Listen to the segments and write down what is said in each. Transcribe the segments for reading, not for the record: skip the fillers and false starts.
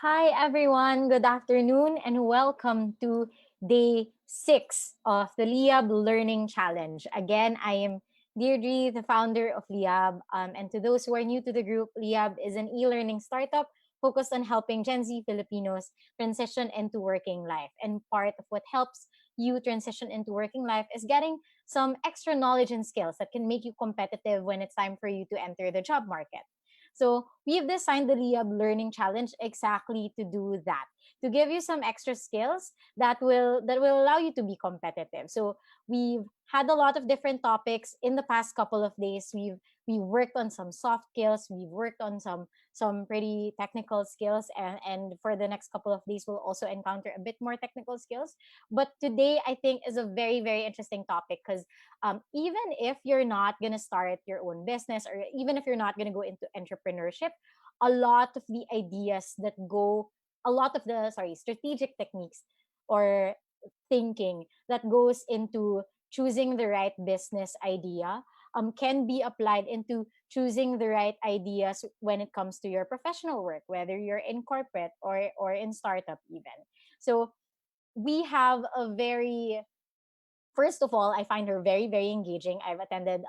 Hi, everyone. Good afternoon, and welcome to day 6 of the Liyab Learning Challenge. Again, I am Deirdre, the founder of Liyab. And to those who are new to the group, Liyab is an e learning startup focused on helping Gen Z Filipinos transition into working life. And part of what helps you transition into working life is getting some extra knowledge and skills that can make you competitive when it's time for you to enter the job market. So we've designed the Liab Learning Challenge exactly to do that, to give you some extra skills that will allow you to be competitive. So we've had a lot of different topics in the past couple of days. We worked on some soft skills, we've worked on some pretty technical skills, and for the next couple of days we'll also encounter a bit more technical skills. But today I think is a very, very interesting topic because even if you're not going to start your own business, or even if you're not going to go into entrepreneurship, a lot of the ideas that go, a lot of the, sorry, strategic techniques or thinking that goes into choosing the right business idea can be applied into choosing the right ideas when it comes to your professional work, whether you're in corporate or in startup even. So we have a very, first of all, I find her very, very engaging. I've attended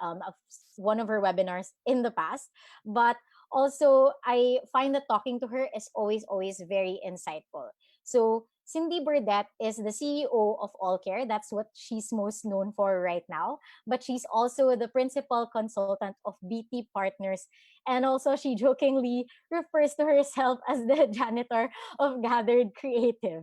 one of her webinars in the past, but also I find that talking to her is always, always very insightful. So Cindy Burdette is the CEO of AllCare. That's what she's most known for right now. But she's also the principal consultant of BT Partners. And also, she jokingly refers to herself as the janitor of Gathered Creative.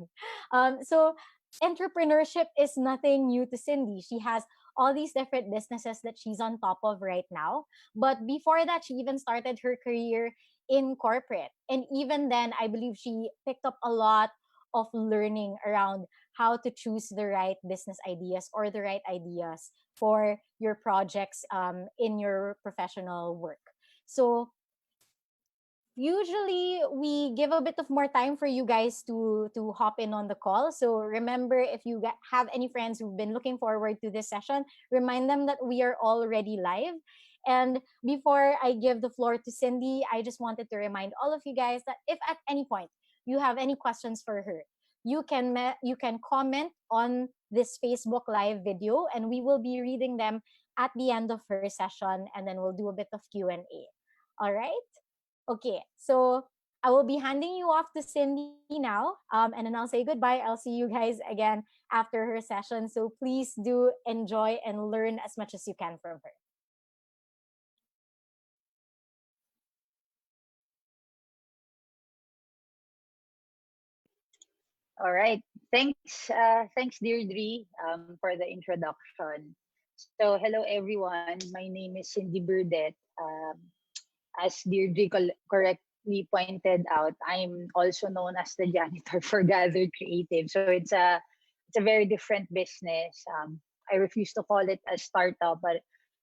So entrepreneurship is nothing new to Cindy. She has all these different businesses that she's on top of right now. But before that, she even started her career in corporate. And even then, I believe she picked up a lot of learning around how to choose the right business ideas or the right ideas for your projects in your professional work. So usually we give a bit of more time for you guys to hop in on the call. So remember, if you have any friends who've been looking forward to this session, remind them that we are already live. And before I give the floor to Cindy, I just wanted to remind all of you guys that if at any point you have any questions for her, you can comment on this Facebook live video, and we will be reading them at the end of her session, and then we'll do a bit of Q&A. All right. Okay, so I will be handing you off to Cindy now, and then I'll say goodbye. I'll see you guys again after her session. So please do enjoy and learn as much as you can from her. All right. Thanks, Deirdre, for the introduction. So, hello, everyone. My name is Cindy Burdette. As Deirdre correctly pointed out, I'm also known as the janitor for Gathered Creative. So it's a very different business. I refuse to call it a startup, but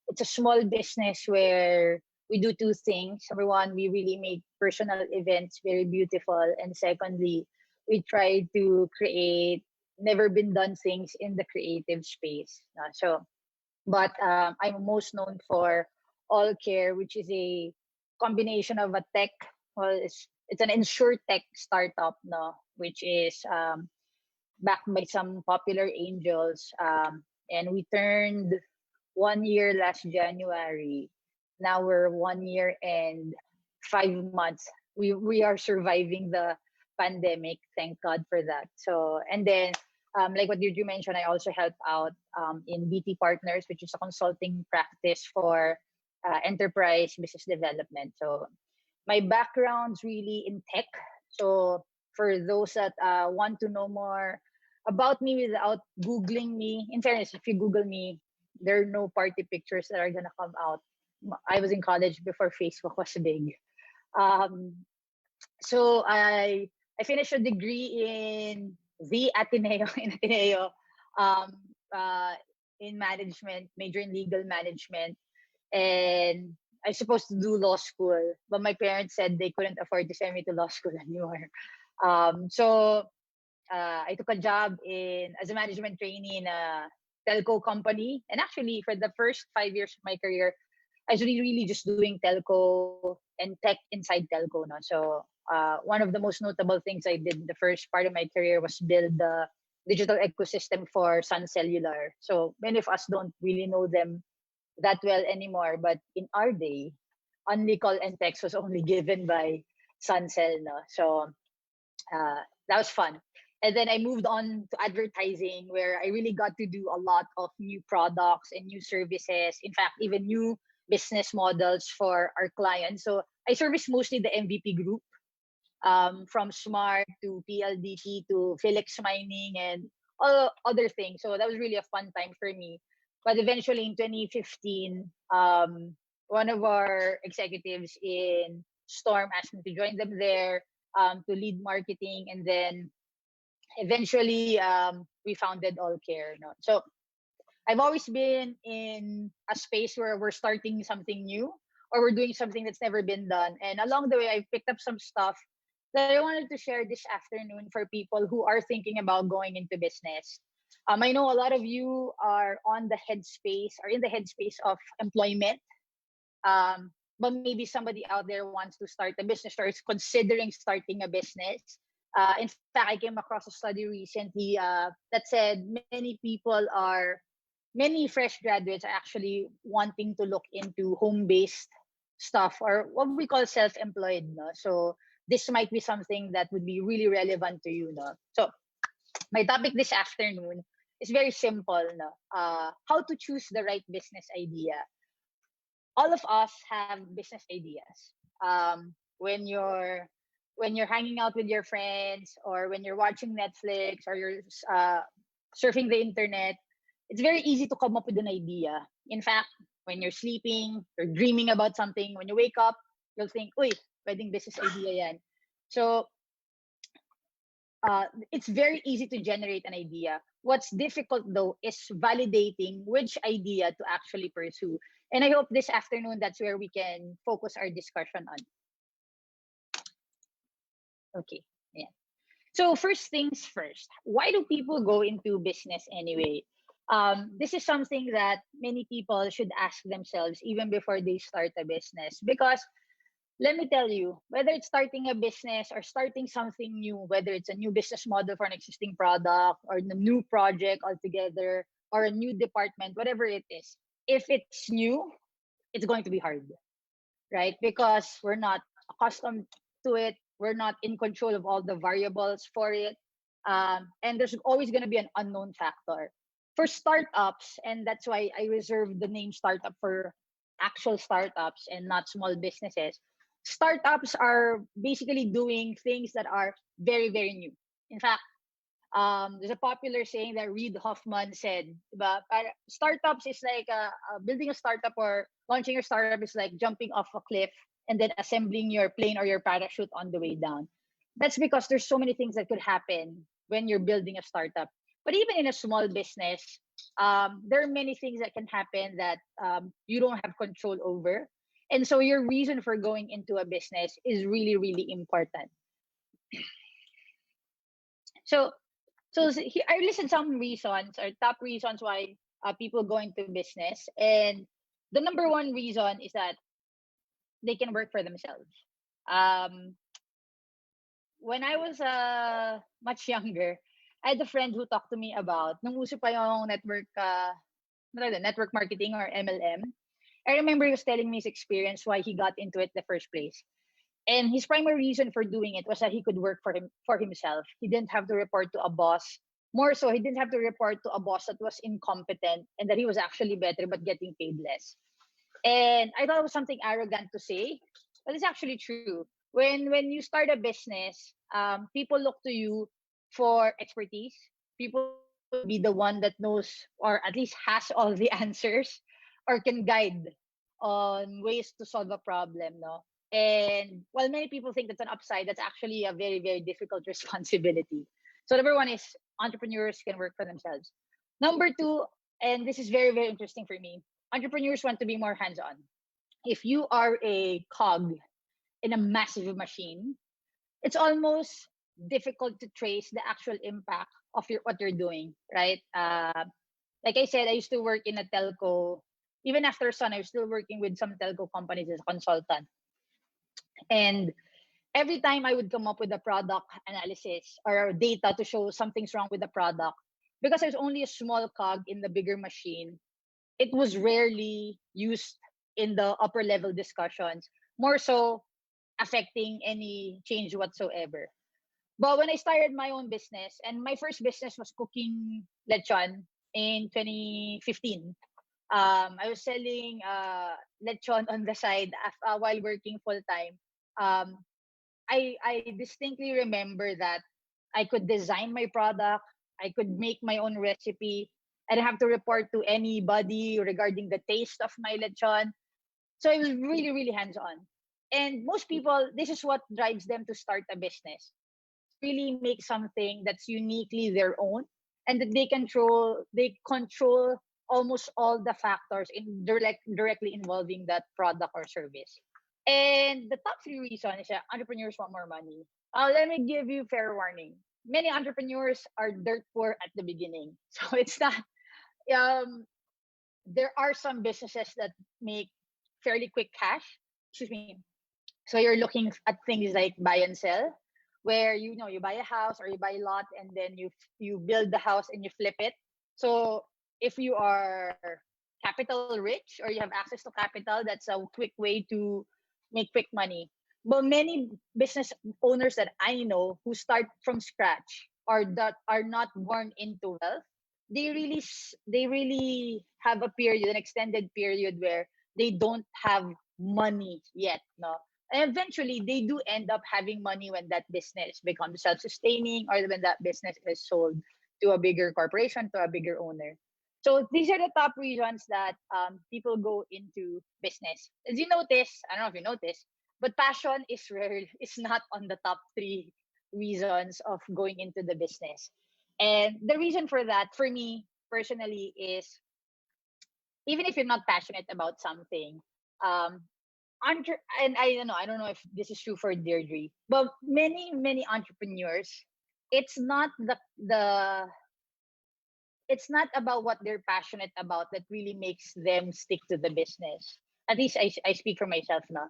it's a small business where we do two things. Number one, we really make personal events very beautiful, and secondly, we try to create never been done things in the creative space. I'm most known for All Care, which is a combination of a tech. Well, it's an insure tech startup, no, which is backed by some popular angels. And we turned 1 year last January. Now we're 1 year and 5 months. We are surviving the pandemic. Thank God for that. So and then like what you mentioned, I also help out in BT Partners, which is a consulting practice for enterprise business development. So my background's really in tech. So for those that want to know more about me without Googling me, in fairness, if you Google me, there are no party pictures that are gonna come out. I was in college before Facebook was big. Um, so I finished a degree in the Ateneo in Ateneo, um, uh, in management, major in legal management, and I was supposed to do law school, but my parents said they couldn't afford to send me to law school anymore. So I took a job in as a management trainee in a telco company, and actually for the first 5 years of my career, I was really just doing telco and tech inside telco. No? So one of the most notable things I did in the first part of my career was build the digital ecosystem for Sun Cellular. So many of us don't really know them that well anymore, but in our day, only call and text was only given by Suncell. No? So that was fun. And then I moved on to advertising, where I really got to do a lot of new products and new services. In fact, even new business models for our clients. So I service mostly the MVP group, from Smart to PLDT to Felix Mining and all other things. So that was really a fun time for me. But eventually in 2015, one of our executives in Storm asked me to join them there, to lead marketing. And then eventually we founded AllCare. No? So I've always been in a space where we're starting something new or we're doing something that's never been done. And along the way, I've picked up some stuff that I wanted to share this afternoon for people who are thinking about going into business. I know a lot of you are on the headspace, or in the headspace of employment. But maybe somebody out there wants to start a business or is considering starting a business. In fact, I came across a study recently that said many fresh graduates are actually wanting to look into home-based stuff, or what we call self-employed. No? So this might be something that would be really relevant to you. No? So my topic this afternoon is very simple. No? How to choose the right business idea. All of us have business ideas. When you're hanging out with your friends, or when you're watching Netflix, or you're surfing the internet, it's very easy to come up with an idea. In fact, when you're sleeping, you're dreaming about something. When you wake up, you'll think, "Uy, pwedeng business idea yan." So it's very easy to generate an idea. What's difficult though is validating which idea to actually pursue. And I hope this afternoon that's where we can focus our discussion on. Okay. Yeah. So first things first, why do people go into business anyway? This is something that many people should ask themselves even before they start a business. Because let me tell you, whether it's starting a business or starting something new, whether it's a new business model for an existing product or a new project altogether or a new department, whatever it is, if it's new, it's going to be hard, right? Because we're not accustomed to it. We're not in control of all the variables for it. And there's always going to be an unknown factor. For startups, and that's why I reserve the name startup for actual startups and not small businesses. Startups are basically doing things that are very, very new. In fact, there's a popular saying that Reid Hoffman said, diba? Startups is like building a startup or launching a startup is like jumping off a cliff and then assembling your plane or your parachute on the way down. That's because there's so many things that could happen when you're building a startup. But even in a small business, there are many things that can happen that you don't have control over. And so your reason for going into a business is really, really important. So I listed some reasons or top reasons why people go into business. And the number one reason is that they can work for themselves. When I was much younger, I had a friend who talked to me about nung uso pa yung network marketing or MLM. I remember he was telling me his experience why he got into it in the first place. And his primary reason for doing it was that he could work for himself. He didn't have to report to a boss. More so, he didn't have to report to a boss that was incompetent and that he was actually better but getting paid less. And I thought it was something arrogant to say, but it's actually true. When you start a business, people look to you for expertise. People want you to be the one that knows or at least has all the answers or can guide on ways to solve a problem, no? And while many people think that's an upside, that's actually a very, very difficult responsibility. So number one is entrepreneurs can work for themselves. Number two, and this is very, very interesting for me, entrepreneurs want to be more hands-on. If you are a cog in a massive machine, it's almost difficult to trace the actual impact of what you're doing, right? Like I said, I used to work in a telco even after Sun, I was still working with some telco companies as a consultant. And every time I would come up with a product analysis or data to show something's wrong with the product, because there's only a small cog in the bigger machine, it was rarely used in the upper level discussions, more so affecting any change whatsoever. But when I started my own business, and my first business was cooking lechon in 2015. I was selling lechon on the side while working full time. Um, I distinctly remember that I could design my product, I could make my own recipe. I didn't have to report to anybody regarding the taste of my lechon. So it was really, really hands on. And most people, this is what drives them to start a business, to really make something that's uniquely their own, and that they control almost all the factors directly involving that product or service. And the top three reasons is that entrepreneurs want more money. Let me give you fair warning. Many entrepreneurs are dirt poor at the beginning. So it's not, um, there are some businesses that make fairly quick cash. Excuse me. So you're looking at things like buy and sell, where you buy a house or you buy a lot and then you build the house and you flip it. So if you are capital rich or you have access to capital, that's a quick way to make quick money. But many business owners that I know who start from scratch or that are not born into wealth, they really have a period, an extended period where they don't have money yet, no. And eventually they do end up having money when that business becomes self-sustaining or when that business is sold to a bigger corporation, to a bigger owner. So these are the top reasons that people go into business. As you notice, I don't know if you notice, but passion is rare. It's not on the top three reasons of going into the business. And the reason for that, for me personally, is even if you're not passionate about something, um, and I don't know if this is true for Deirdre, but many entrepreneurs, it's not the it's not about what they're passionate about that really makes them stick to the business. At least I speak for myself now.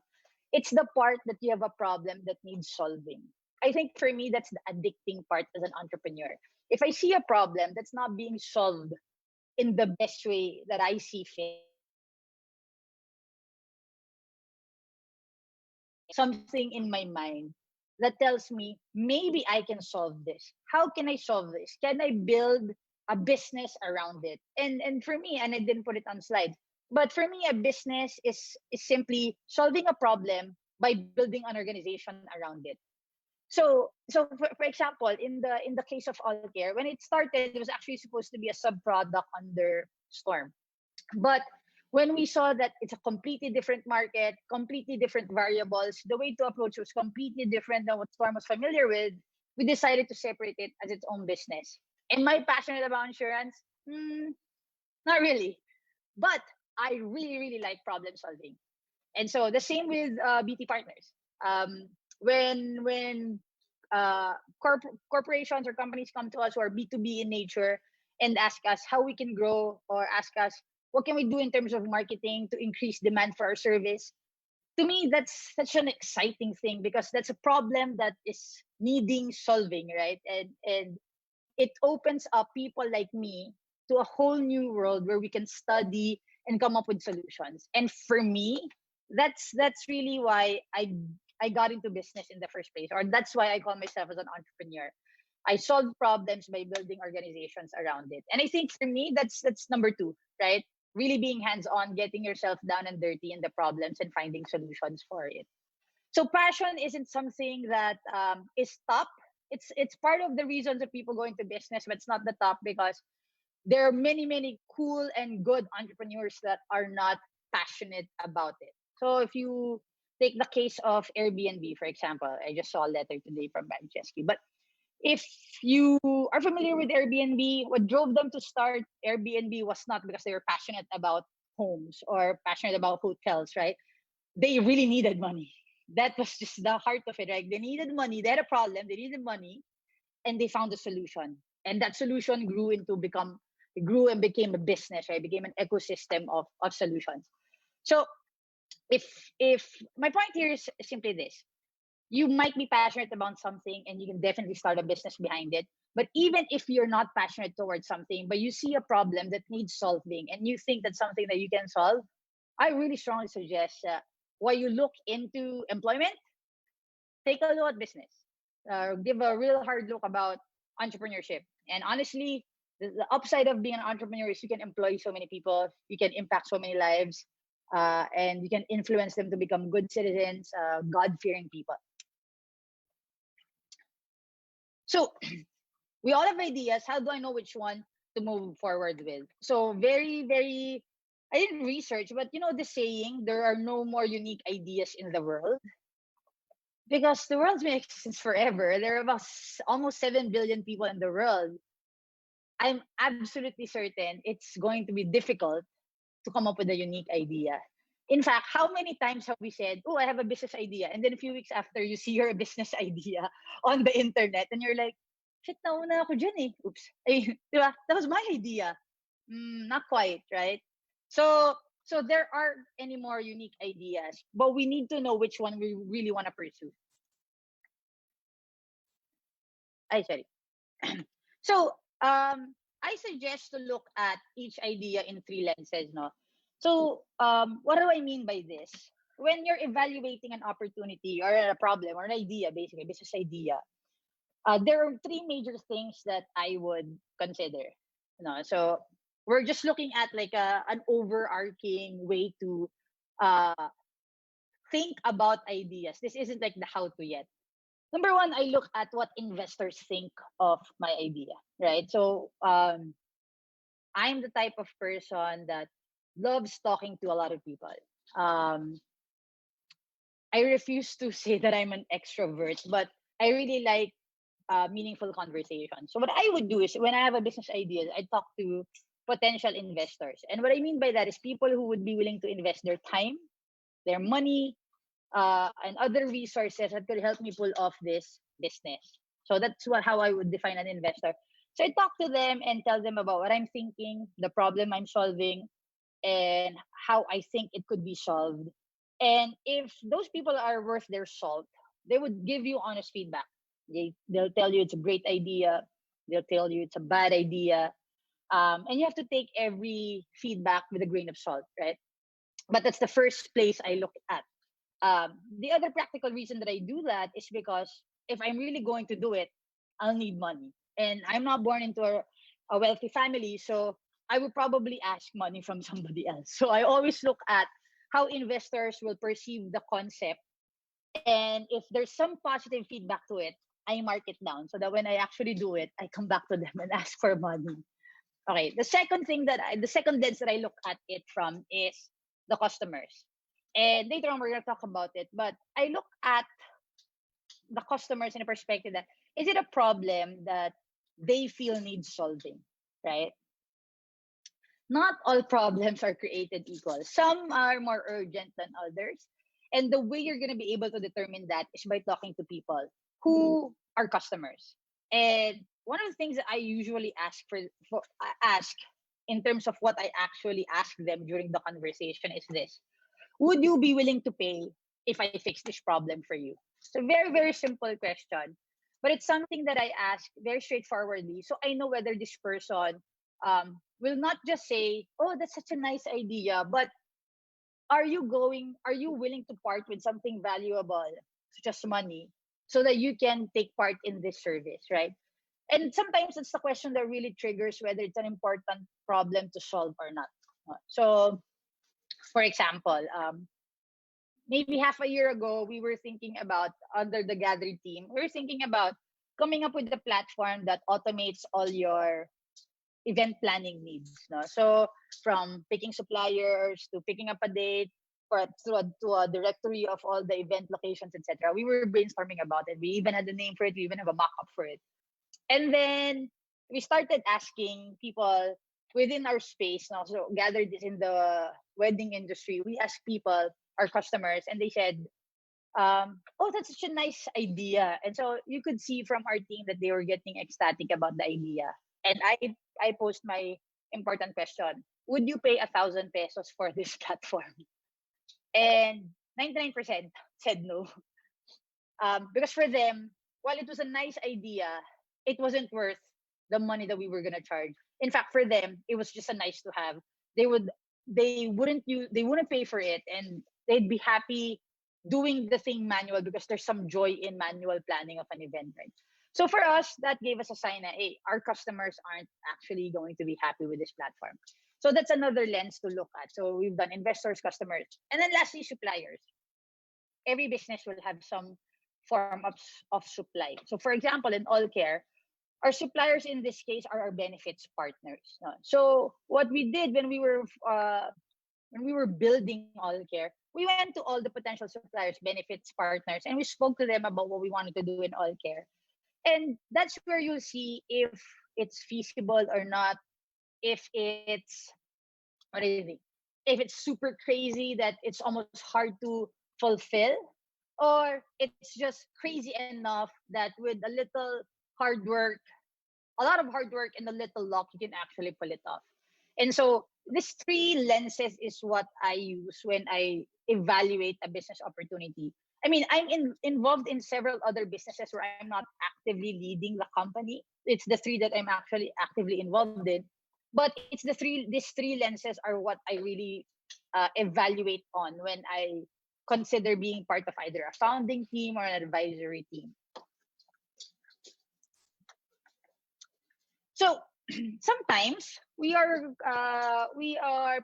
It's the part that you have a problem that needs solving. I think for me, that's the addicting part as an entrepreneur. If I see a problem that's not being solved in the best way that I see fit, something in my mind that tells me maybe I can solve this. How can I solve this? Can I build a business around it? And for me, and I didn't put it on slides, but for me, a business is simply solving a problem by building an organization around it. So for example, in the case of All Care, when it started, it was actually supposed to be a sub product under Storm. But when we saw that it's a completely different market, completely different variables, the way to approach was completely different than what Storm was familiar with, we decided to separate it as its own business. Am I passionate about insurance? Not really. But I really, really like problem solving. And so the same with BT Partners. When corporations or companies come to us who are B2B in nature and ask us how we can grow, or ask us what can we do in terms of marketing to increase demand for our service, to me that's such an exciting thing, because that's a problem that is needing solving, right? And it opens up people like me to a whole new world where we can study and come up with solutions. And for me, that's really why I got into business in the first place, or that's why I call myself as an entrepreneur. I solve problems by building organizations around it. And I think for me, that's number two, right? Really being hands-on, getting yourself down and dirty in the problems and finding solutions for it. So passion isn't something that is top. It's part of the reasons that people go into business, but it's not the top, because there are many cool and good entrepreneurs that are not passionate about it. So if you take the case of Airbnb, for example, I just saw a letter today from Franceschi. But if you are familiar with Airbnb, what drove them to start Airbnb was not because they were passionate about homes or passionate about hotels, right? They really needed money. That was just the heart of it, right? They needed money. They had a problem. They needed money, and they found a solution. And that solution grew into become grew and became a business, right? Became an ecosystem of solutions. So if my point here is simply this: you might be passionate about something and you can definitely start a business behind it. But even if you're not passionate towards something, but you see a problem that needs solving and you think that's something that you can solve, I really strongly suggest while you look into employment, take a look at business. Give a real hard look about entrepreneurship. And honestly, the upside of being an entrepreneur is you can employ so many people, you can impact so many lives, and you can influence them to become good citizens, God-fearing people. So we all have ideas. How do I know which one to move forward with? So very, I didn't research, but you know the saying, there are no more unique ideas in the world, because the world's been existing forever. There are about almost 7 billion people in the world. I'm absolutely certain it's going to be difficult to come up with a unique idea. In fact, how many times have we said, oh, I have a business idea, and then a few weeks after you see your business idea on the internet and you're like, shit, nauna ako dyan eh. Oops. Ay, diba? That was my idea. Not quite, right? So there aren't any more unique ideas, but we need to know which one we really want to pursue. Sorry. So I suggest to look at each idea in three lenses, no? So what do I mean by this? When you're evaluating an opportunity or a problem or an idea, basically a business idea, there are three major things that I would consider. So we're just looking at like an overarching way to uh, think about ideas. This isn't like the how to yet. Number one, I look at what investors think of my idea, right? So I'm the type of person that loves talking to a lot of people. Um, I refuse to say that I'm an extrovert, but I really like meaningful conversation. So what I would do is when I have a business idea, I talk to potential investors. And what I mean by that is people who would be willing to invest their time, their money, and other resources that could help me pull off this business. So that's how I would define an investor. So I talk to them and tell them about what I'm thinking, the problem I'm solving, and how I think it could be solved. And if those people are worth their salt, they would give you honest feedback. They'll tell you it's a great idea. They'll tell you it's a bad idea. And you have to take every feedback with a grain of salt, right? But that's the first place I look at. The other practical reason that I do that is because if I'm really going to do it, I'll need money. And I'm not born into a wealthy family, so I would probably ask money from somebody else. So I always look at how investors will perceive the concept. And if there's some positive feedback to it, I mark it down so that when I actually do it, I come back to them and ask for money. Okay. The second lens that I look at it from is the customers. And later on, we're going to talk about it. But I look at the customers in a perspective that, is it a problem that they feel needs solving, right? Not all problems are created equal. Some are more urgent than others. And the way you're going to be able to determine that is by talking to people who are customers. And one of the things that I usually ask in terms of what I actually ask them during the conversation is this: would you be willing to pay if I fix this problem for you? It's a very, very simple question, but it's something that I ask very straightforwardly. So I know whether this person will not just say, oh, that's such a nice idea, but are you willing to part with something valuable, such as money, so that you can take part in this service, right? And sometimes it's the question that really triggers whether it's an important problem to solve or not. So, for example, maybe half a year ago, we were thinking about, under the Gathering team, we were thinking about coming up with a platform that automates all your event planning needs. No? So from picking suppliers to picking up a date to a directory of all the event locations, etc. We were brainstorming about it. We even had a name for it. We even have a mock-up for it. And then we started asking people within our space now. So gathered in the wedding industry, we asked people, our customers, and they said, oh, that's such a nice idea. And so you could see from our team that they were getting ecstatic about the idea. And I post my important question. Would you pay 1,000 pesos for this platform? And 99% said no. Because for them, while it was a nice idea, it wasn't worth the money that we were gonna charge. In fact, for them, it was just a nice to have. They would they wouldn't pay for it, and they'd be happy doing the thing manual because there's some joy in manual planning of an event, right? So for us, that gave us a sign that hey, our customers aren't actually going to be happy with this platform. So that's another lens to look at. So we've done investors, customers, and then lastly, suppliers. Every business will have some form of supply. So for example, in all care, our suppliers in this case are our benefits partners. So what we did when we were building all care, we went to all the potential suppliers, benefits partners, and we spoke to them about what we wanted to do in all care. And that's where you'll see if it's feasible or not, if it's what do you think? If it's super crazy that it's almost hard to fulfill, or it's just crazy enough that with a little hard work, a lot of hard work and a little luck, you can actually pull it off. And so these three lenses is what I use when I evaluate a business opportunity. I mean, involved in several other businesses where I'm not actively leading the company. It's the three that I'm actually actively involved in. But it's these three lenses are what I really evaluate on when I consider being part of either a founding team or an advisory team. So sometimes we are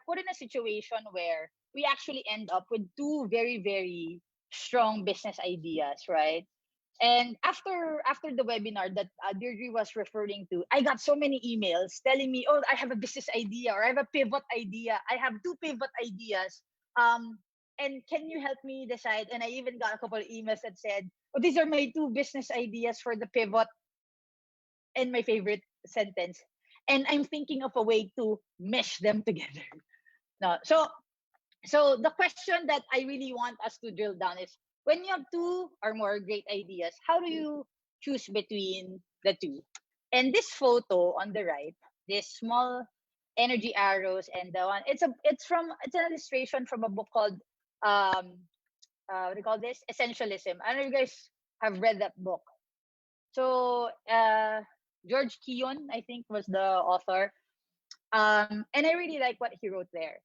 put in a situation where we actually end up with two very strong business ideas, right? And after the webinar that Deirdre was referring to, I got so many emails telling me, "Oh, I have a business idea, or I have a pivot idea. I have two pivot ideas. And can you help me decide?" And I even got a couple of emails that said, "Oh, these are my two business ideas for the pivot." And my favorite sentence, "And I'm thinking of a way to mesh them together." No, so the question that I really want us to drill down is, when you have two or more great ideas, how do you choose between the two? And this photo on the right, this small energy arrows, and the one it's an illustration from a book called what do you call this? Essentialism. I don't know if you guys have read that book. So George Keon, I think, was the author. And I really like what he wrote there.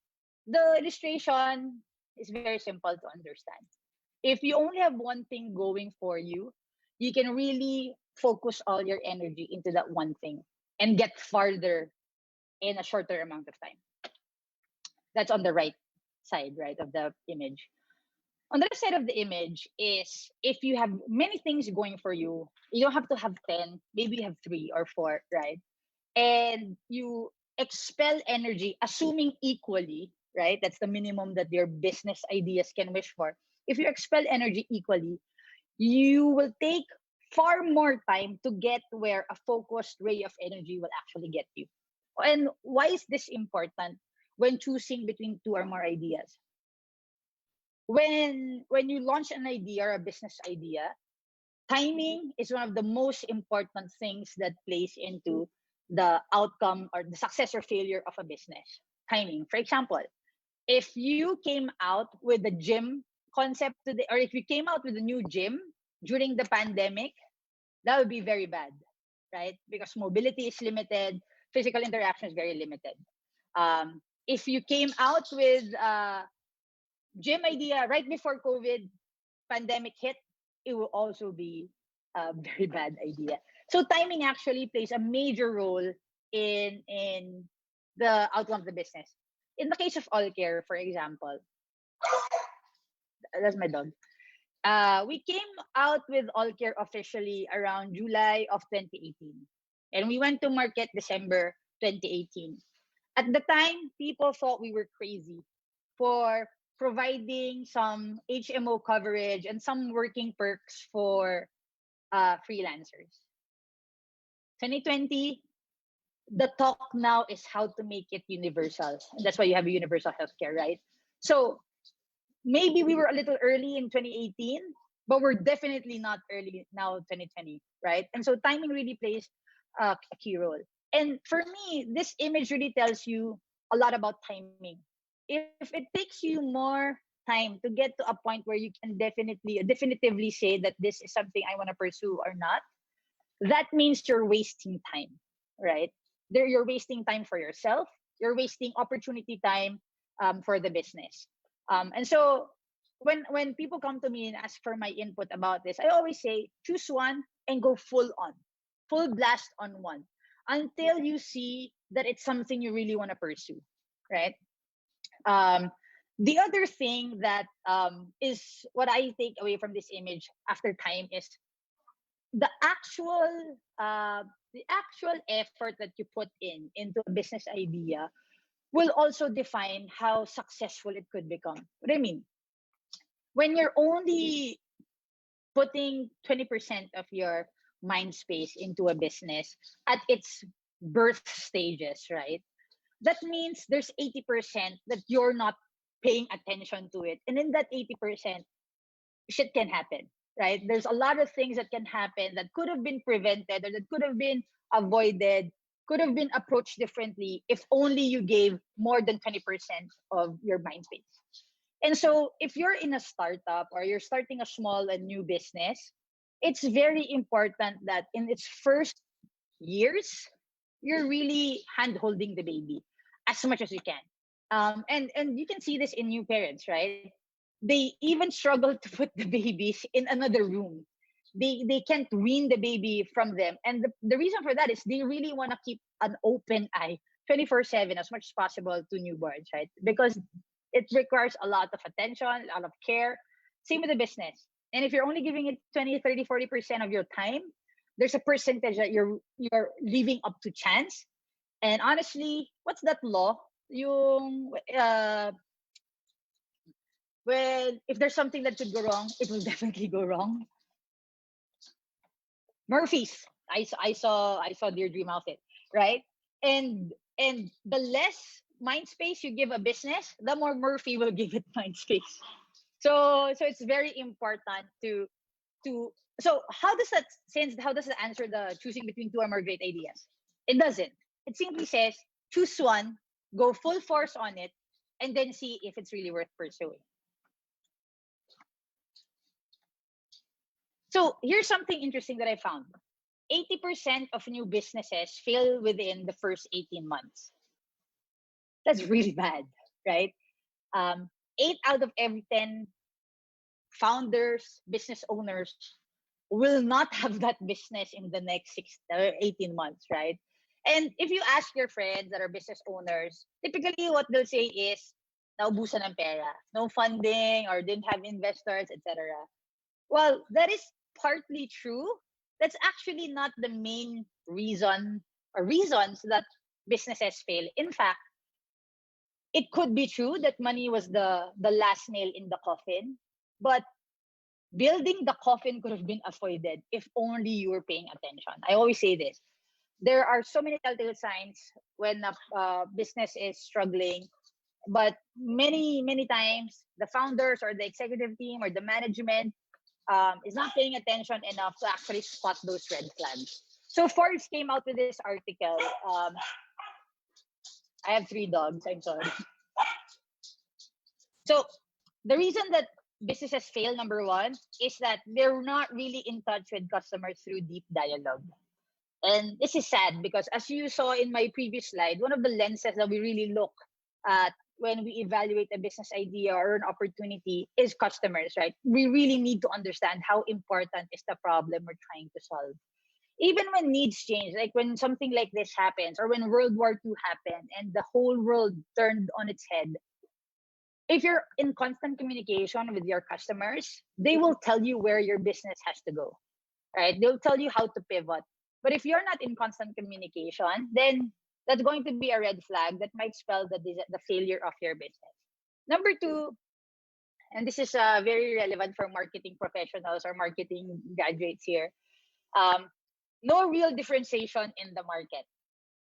The illustration is very simple to understand. If you only have one thing going for you can really focus all your energy into that one thing and get farther in a shorter amount of time. That's on the right side, right, of the image. On the left side of the image is if you have many things going for you don't have to have 10, maybe you have 3 or 4, right? And you expel energy, assuming equally, right? That's the minimum that your business ideas can wish for. If you expel energy equally, you will take far more time to get where a focused ray of energy will actually get you. And why is this important when choosing between two or more ideas? When you launch an idea or a business idea, timing is one of the most important things that plays into the outcome or the success or failure of a business. Timing. For example, if you came out with the gym concept today, or if you came out with a new gym during the pandemic, that would be very bad, right? Because mobility is limited, physical interaction is very limited. If you came out with gym idea right before COVID pandemic hit, it will also be a very bad idea. So timing actually plays a major role in the outcome of the business. In the case of all care, for example, that's my dog. We came out with all care officially around July of 2018, and we went to market December 2018. At the time, people thought we were crazy for providing some HMO coverage and some working perks for freelancers. 2020, the talk now is how to make it universal. And that's why you have a universal healthcare, right? So maybe we were a little early in 2018, but we're definitely not early now 2020, right? And so timing really plays a key role. And for me, this image really tells you a lot about timing. If it takes you more time to get to a point where you can definitively say that this is something I want to pursue or not, that means you're wasting time, right? There, you're wasting time for yourself. You're wasting opportunity time for the business. And so when people come to me and ask for my input about this, I always say choose one and go full on, full blast on one until you see that it's something you really want to pursue, right? Um, the other thing that is what I take away from this image after time is the actual effort that you put into a business idea will also define how successful it could become. What I mean, when you're only putting 20% of your mind space into a business at its birth stages, right? That means there's 80% that you're not paying attention to it. And in that 80%, shit can happen, right? There's a lot of things that can happen that could have been prevented or that could have been avoided, could have been approached differently if only you gave more than 20% of your mind space. And so if you're in a startup or you're starting a small and new business, it's very important that in its first years, you're really hand holding the baby as much as you can. And you can see this in new parents, right? They even struggle to put the babies in another room. They can't wean the baby from them. And the reason for that is they really want to keep an open eye 24/7 as much as possible to newborns, right? Because it requires a lot of attention, a lot of care. Same with the business. And if you're only giving it 20, 30, 40% of your time, there's a percentage that you're leaving up to chance. And honestly, what's that law? Yung well, if there's something that could go wrong, it will definitely go wrong. Murphy's. I saw Deirdre mouth it, right? And the less mind space you give a business, the more Murphy will give it mind space. So it's very important to so how does that answer the choosing between two or more great ideas? It doesn't. It simply says choose one, go full force on it, and then see if it's really worth pursuing. So here's something interesting that I found. 80% of new businesses fail within the first 18 months. That's really bad, right? 8 out of every 10 founders, business owners will not have that business in the next 18 months, right? And if you ask your friends that are business owners, typically what they'll say is, naubusan ng pera, no funding or didn't have investors, etc. Well, that is partly true. That's actually not the main reason or reasons that businesses fail. In fact, it could be true that money was the last nail in the coffin, but building the coffin could have been avoided if only you were paying attention. I always say this. There are so many telltale signs when a business is struggling, but many times the founders or the executive team or the management is not paying attention enough to actually spot those red flags. So Forbes came out with this article. I have 3 dogs. I'm sorry. So the reason that businesses fail, number one, is that they're not really in touch with customers through deep dialogue. And this is sad because as you saw in my previous slide, one of the lenses that we really look at when we evaluate a business idea or an opportunity is customers, right? We really need to understand how important is the problem we're trying to solve. Even when needs change, like when something like this happens or when World War II happened and the whole world turned on its head, if you're in constant communication with your customers, they will tell you where your business has to go, right? They'll tell you how to pivot. But if you're not in constant communication, then that's going to be a red flag that might spell the failure of your business. Number two, and this is very relevant for marketing professionals or marketing graduates here, um, no real differentiation in the market,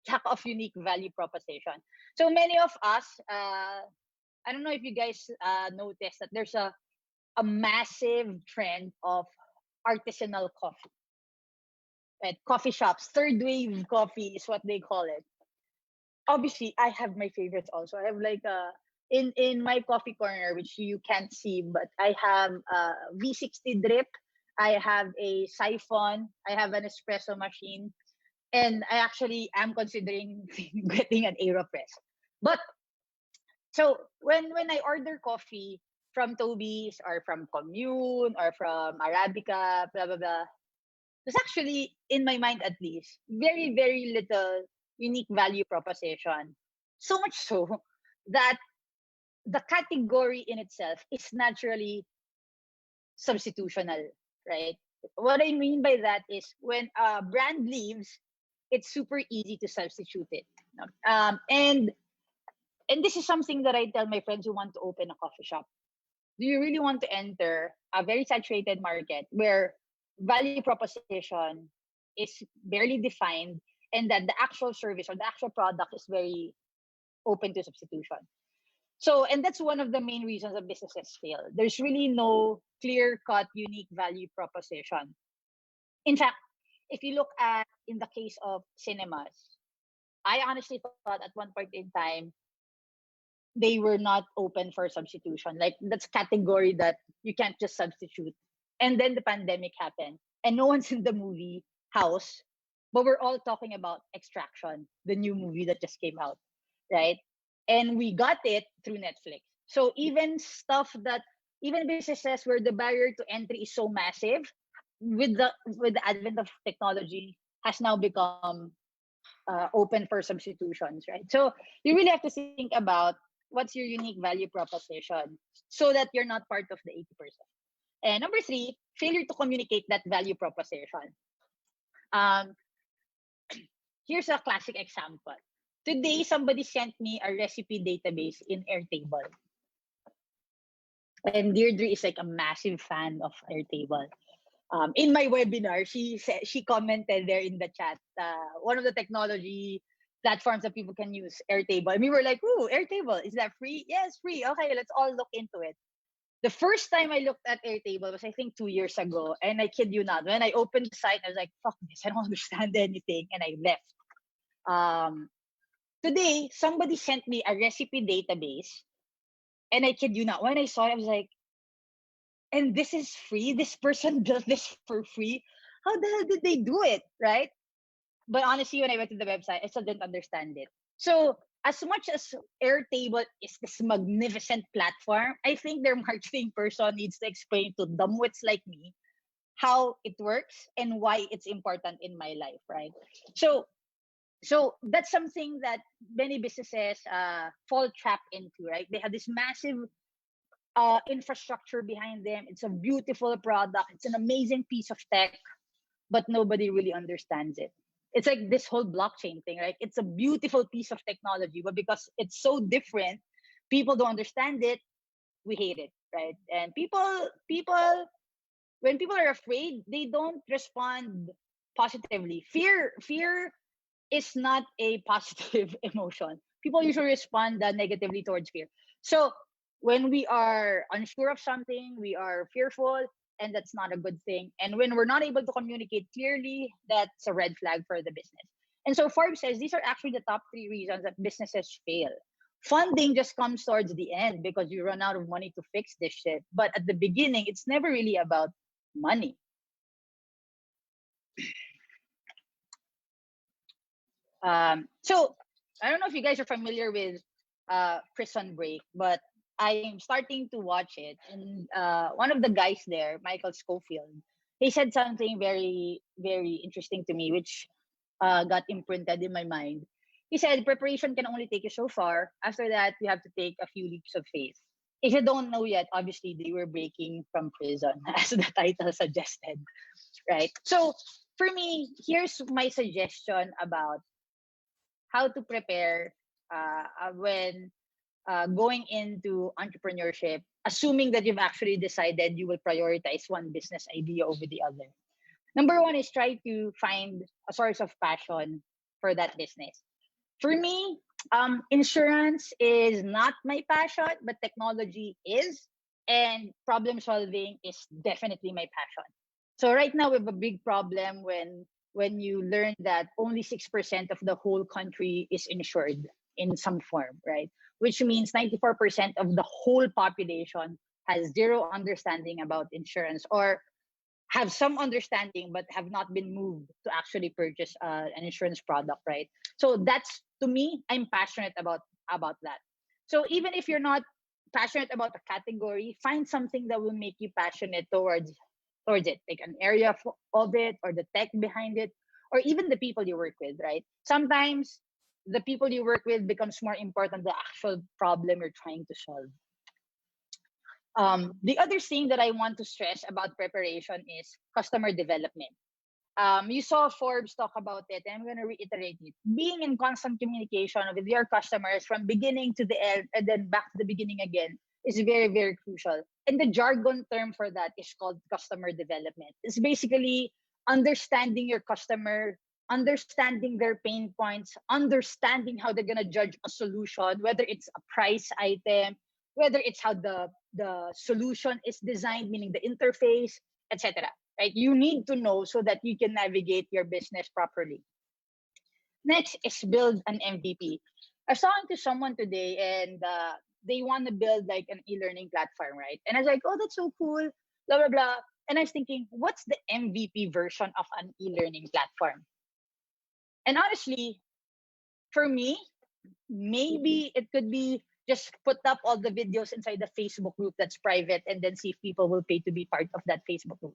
lack of unique value proposition. So many of us, I don't know if you guys noticed that there's a massive trend of artisanal coffee, Right? Coffee shops, third wave coffee is what they call it. Obviously, I have my favorites also. I have like in my coffee corner, which you can't see, but I have a V60 drip. I have a siphon. I have an espresso machine, and I actually am considering getting an Aeropress. But so when I order coffee from Toby's or from Commune or from Arabica, blah blah blah, there's actually, in my mind at least, very, very little unique value proposition. So much so that the category in itself is naturally substitutional, right? What I mean by that is when a brand leaves, it's super easy to substitute it. No? And this is something that I tell my friends who want to open a coffee shop. Do you really want to enter a very saturated market where value proposition is barely defined and that the actual service or the actual product is very open to substitution? So, and that's one of the main reasons that businesses fail. There's really no clear cut, unique value proposition. In fact, if you look at in the case of cinemas, I honestly thought at one point in time they were not open for substitution. Like that's category that you can't just substitute. And then the pandemic happened, and no one's in the movie house, but we're all talking about Extraction, the new movie that just came out, right? And we got it through Netflix. So even businesses where the barrier to entry is so massive, with the advent of technology, has now become open for substitutions, right? So you really have to think about what's your unique value proposition so that you're not part of the 80%. And number three, failure to communicate that value proposition. Um, Here's a classic example. Today, somebody sent me a recipe database in Airtable. And Deirdre is like a massive fan of Airtable. In my webinar, she commented there in the chat, one of the technology platforms that people can use, Airtable. And we were like, "Ooh, Airtable, is that free?" Yes, free. Okay, let's all look into it. The first time I looked at Airtable was, I think, 2 years ago. And I kid you not, when I opened the site, I was like, fuck this, I don't understand anything. And I left. Um, Today, somebody sent me a recipe database. And I kid you not, when I saw it, I was like, and this is free? This person built this for free? How the hell did they do it? Right? But honestly, when I went to the website, I still didn't understand it. So as much as Airtable is this magnificent platform, I think their marketing person needs to explain to dumbwits like me how it works and why it's important in my life, right? So that's something that many businesses fall trapped into, right? They have this massive infrastructure behind them. It's a beautiful product. It's an amazing piece of tech, but nobody really understands it. It's like this whole blockchain thing, right? It's a beautiful piece of technology, but because it's so different, people don't understand it. We hate it, right? And when people are afraid, they don't respond positively. Fear is not a positive emotion. People usually respond negatively towards fear. So when we are unsure of something, we are fearful, and that's not a good thing. And when we're not able to communicate clearly, that's a red flag for the business. And so Forbes says these are actually the top three reasons that businesses fail. Funding just comes towards the end because you run out of money to fix this shit. But at the beginning, it's never really about money. So I don't know if you guys are familiar with Prison Break, but I'm starting to watch it. And one of the guys there, Michael Scofield, he said something very, very interesting to me, which got imprinted in my mind. He said, preparation can only take you so far. After that, you have to take a few leaps of faith. If you don't know yet, obviously they were breaking from prison, as the title suggested, right? So for me, here's my suggestion about how to prepare when going into entrepreneurship, assuming that you've actually decided you will prioritize one business idea over the other. Number one is try to find a source of passion for that business. For me, insurance is not my passion, but technology is, and problem solving is definitely my passion. So right now we have a big problem when when you learn that only 6% of the whole country is insured in some form, right? Which means 94% of the whole population has zero understanding about insurance, or have some understanding but have not been moved to actually purchase an insurance product, right? So that's, to me, I'm passionate about that. So even if you're not passionate about a category, find something that will make you passionate towards it, like an area of it, or the tech behind it, or even the people you work with, right? Sometimes the people you work with becomes more important than the actual problem you're trying to solve. The other thing that I want to stress about preparation is customer development. You saw Forbes talk about it, and I'm going to reiterate it. Being in constant communication with your customers from beginning to the end, and then back to the beginning again, is very, very crucial. And the jargon term for that is called customer development. It's basically understanding your customer, understanding their pain points, understanding how they're going to judge a solution, whether it's a price item, whether it's how the solution is designed, meaning the interface, etc. Right? You need to know so that you can navigate your business properly. Next is build an MVP. I was talking to someone today, and they want to build like an e-learning platform, right? And I was like, oh, that's so cool, blah, blah, blah. And I was thinking, what's the MVP version of an e-learning platform? And honestly, for me, maybe it could be just put up all the videos inside the Facebook group that's private, and then see if people will pay to be part of that Facebook group.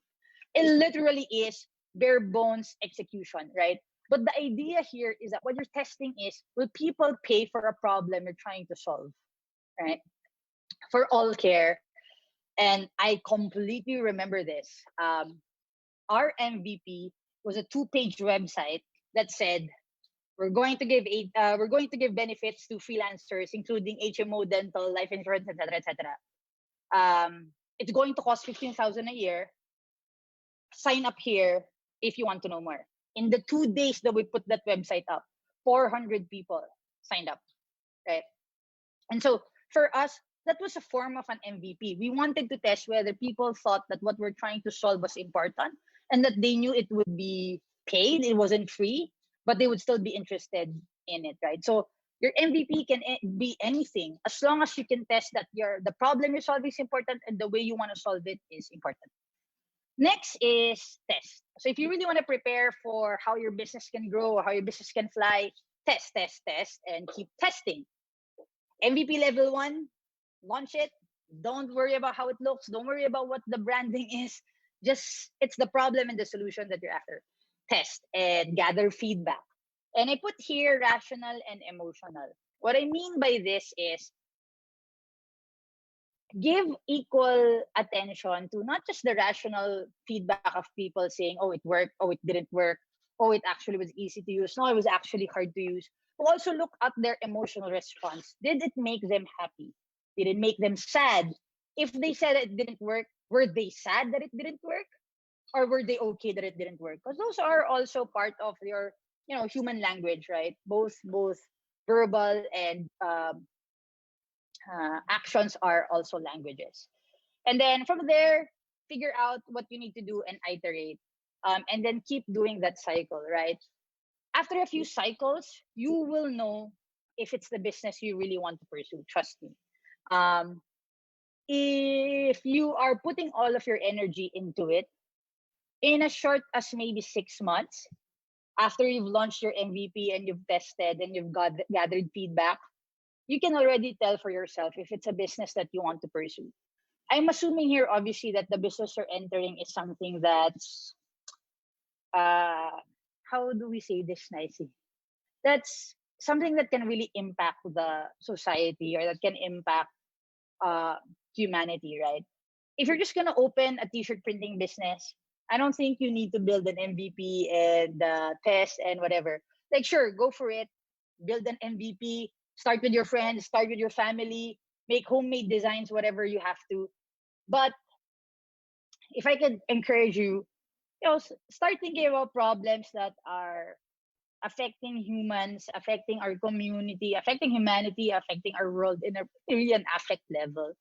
It literally is bare bones execution, right? But the idea here is that what you're testing is, will people pay for a problem you're trying to solve, right? For ALLCARE, and I completely remember this. Our MVP was a 2-page website that said, we're going to give benefits to freelancers, including HMO, dental, life insurance, etc., etc. It's going to cost 15,000 a year. Sign up here if you want to know more. In the 2 days that we put that website up, 400 people signed up, right? And so for us, that was a form of an MVP. We wanted to test whether people thought that what we're trying to solve was important, and that they knew it would be paid, it wasn't free, but they would still be interested in it, right? So your MVP can be anything, as long as you can test that the problem you're solving is important and the way you want to solve it is important. Next is test. So if you really want to prepare for how your business can grow or how your business can fly, test, test, test, and keep testing. MVP level 1, launch it. Don't worry about how it looks. Don't worry about what the branding is. Just, it's the problem and the solution that you're after. Test and gather feedback. And I put here rational and emotional. What I mean by this is, give equal attention to not just the rational feedback of people saying, oh, it worked, oh, it didn't work, oh, it actually was easy to use, no, it was actually hard to use. But also look at their emotional response. Did it make them happy? Did it make them sad? If they said it didn't work, were they sad that it didn't work? Or were they okay that it didn't work? Because those are also part of your, human language, right? Both verbal and actions are also languages. And then from there, figure out what you need to do and iterate. And then keep doing that cycle, right? After a few cycles, you will know if it's the business you really want to pursue. Trust me. If you are putting all of your energy into it, in as short as maybe 6 months, after you've launched your MVP and you've tested and you've gathered feedback, you can already tell for yourself if it's a business that you want to pursue. I'm assuming here, obviously, that the business you're entering is something that's, how do we say this nicely? That's something that can really impact the society, or that can impact humanity, right? If you're just gonna open a t-shirt printing business, I don't think you need to build an MVP and test and whatever. Like, sure, go for it. Build an MVP. Start with your friends. Start with your family. Make homemade designs, whatever you have to. But if I could encourage you, start thinking about problems that are affecting humans, affecting our community, affecting humanity, affecting our world in a really an affect level.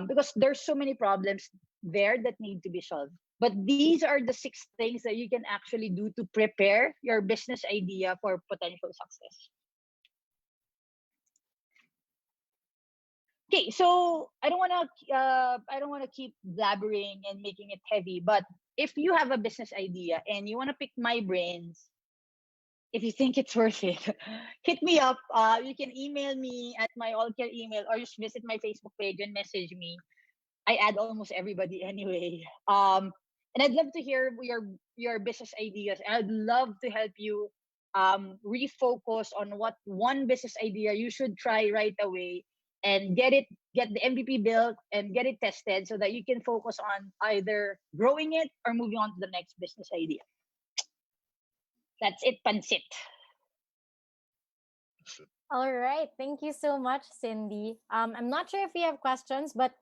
Because there's so many problems there that need to be solved. But these are the 6 things that you can actually do to prepare your business idea for potential success. Okay, so I don't wanna keep blabbering and making it heavy, but if you have a business idea and you wanna pick my brains, if you think it's worth it, hit me up. You can email me at my AllCare email, or just visit my Facebook page and message me. I add almost everybody anyway. And I'd love to hear your business ideas. I'd love to help you refocus on what one business idea you should try right away, and get the MVP built and get it tested so that you can focus on either growing it or moving on to the next business idea. That's it, pansit. All right. Thank you so much, Cindy. I'm not sure if we have questions, but